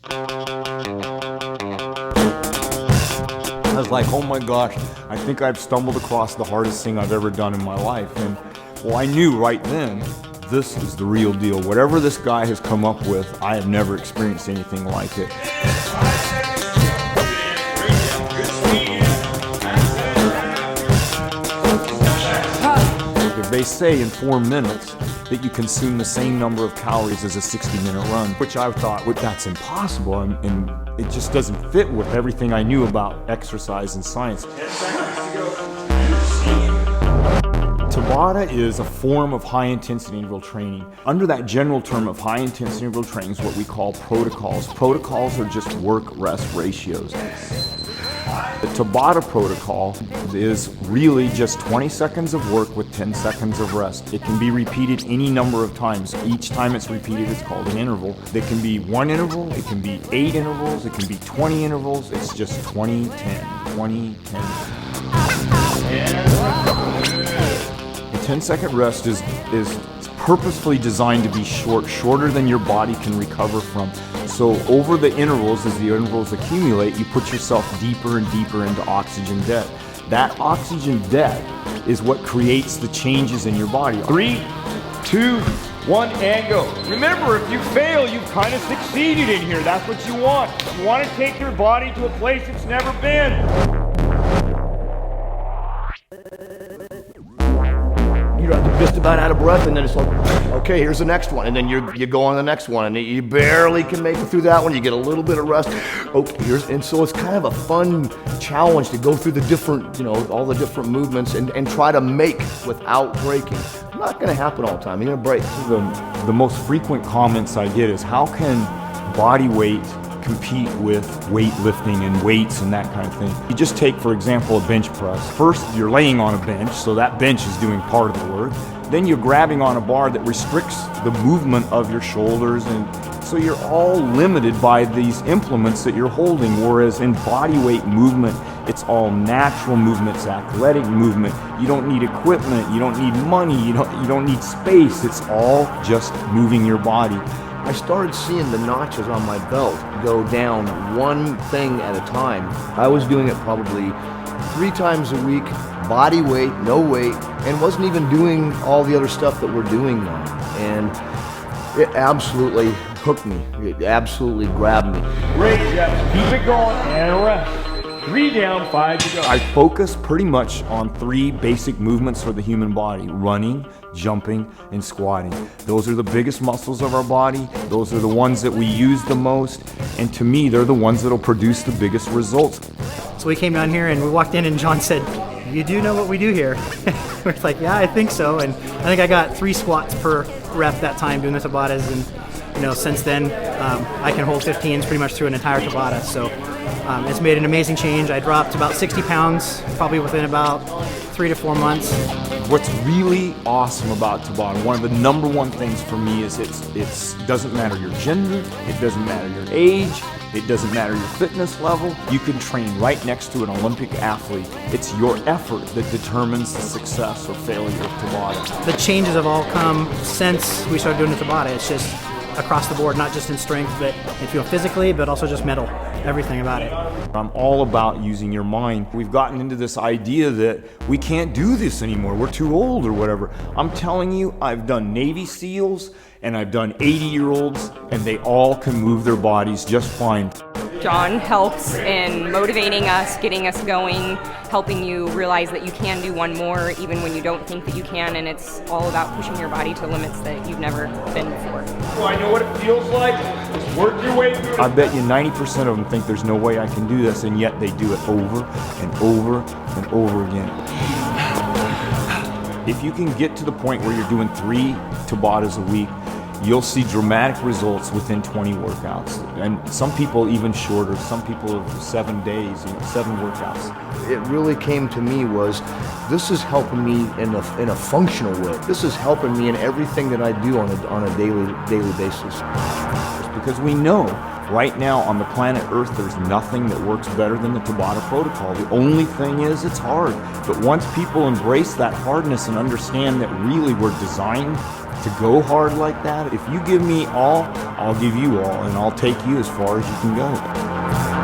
I was like, oh my gosh, I think I've stumbled across the hardest thing I've ever done in my life. And well, I knew right then, this is the real deal. Whatever this guy has come up with, I have never experienced anything like it. They say in 4 minutes that you consume the same number of calories as a 60-minute run, which I thought, well, that's impossible, and it just doesn't fit with everything I knew about exercise and science. Tabata is a form of high-intensity interval training. Under that general term of high-intensity interval training is what we call protocols. Protocols are just work-rest ratios. The Tabata protocol is really just 20 seconds of work with 10 seconds of rest. It can be repeated any number of times. Each time it's repeated, it's called an interval. It can be 1 interval, it can be 8 intervals, it can be 20 intervals. It's just 20, 10, 20, 10. The 10-second rest is purposefully designed to be shorter than your body can recover from. So over the intervals, as the intervals accumulate, you put yourself deeper and deeper into oxygen debt. That oxygen debt is what creates the changes in your body. 3, 2, 1, and go. Remember, if you fail, you've kind of succeeded in here. That's what you want. You want to take your body to a place it's never been. You're just about out of breath, and then it's like, okay, here's the next one, and then you go on the next one, and you barely can make it through that one. You get a little bit of rest. Okay, and so it's kind of a fun challenge to go through the different, all the different movements and try to make without breaking. Not going to happen all the time. You're going to break. The most frequent comments I get is, how can body weight compete with weightlifting and weights and that kind of thing? You just take, for example, a bench press. First, you're laying on a bench, so that bench is doing part of the work. Then you're grabbing on a bar that restricts the movement of your shoulders, and so you're all limited by these implements that you're holding, whereas in body weight movement, it's all natural movement, it's athletic movement. You don't need equipment, you don't need money, you don't need space. It's all just moving your body. I started seeing the notches on my belt go down one thing at a time. I was doing it probably 3 times a week, body weight, no weight, and wasn't even doing all the other stuff that we're doing now. And it absolutely hooked me. It absolutely grabbed me. Great, Jeff. Keep it going and rest. 3 down, 5 to go. I focus pretty much on 3 basic movements for the human body: running, jumping, and squatting. Those are the biggest muscles of our body. Those are the ones that we use the most. And to me, they're the ones that'll produce the biggest results. So we came down here and we walked in and John said, "You do know what we do here?" We're like, "Yeah, I think so." And I think I got 3 squats per rep that time doing the Tabatas. And since then, I can hold 15s pretty much through an entire Tabata. So it's made an amazing change. I dropped about 60 pounds, probably within about 3 to 4 months. What's really awesome about Tabata, one of the number one things for me is it doesn't matter your gender, it doesn't matter your age, it doesn't matter your fitness level. You can train right next to an Olympic athlete. It's your effort that determines the success or failure of Tabata. The changes have all come since we started doing the Tabata. It's just across the board, not just in strength, but physically, but also just mental, everything about it. I'm all about using your mind. We've gotten into this idea that we can't do this anymore, we're too old or whatever. I'm telling you, I've done Navy SEALs and I've done 80-year-olds, and they all can move their bodies just fine. John helps in motivating us, getting us going, helping you realize that you can do one more even when you don't think that you can, and it's all about pushing your body to limits that you've never been before. Well, I know what it feels like. Just work your way through it. I bet you 90% of them think there's no way I can do this, and yet they do it over and over and over again. If you can get to the point where you're doing 3 Tabatas a week, you'll see dramatic results within 20 workouts. And some people even shorter, some people 7 days, 7 workouts. It really came to me was, this is helping me in a functional way. This is helping me in everything that I do on a daily basis. It's because we know right now on the planet Earth, there's nothing that works better than the Tabata protocol. The only thing is, it's hard. But once people embrace that hardness and understand that really we're designed to go hard like that. If you give me all, I'll give you all, and I'll take you as far as you can go.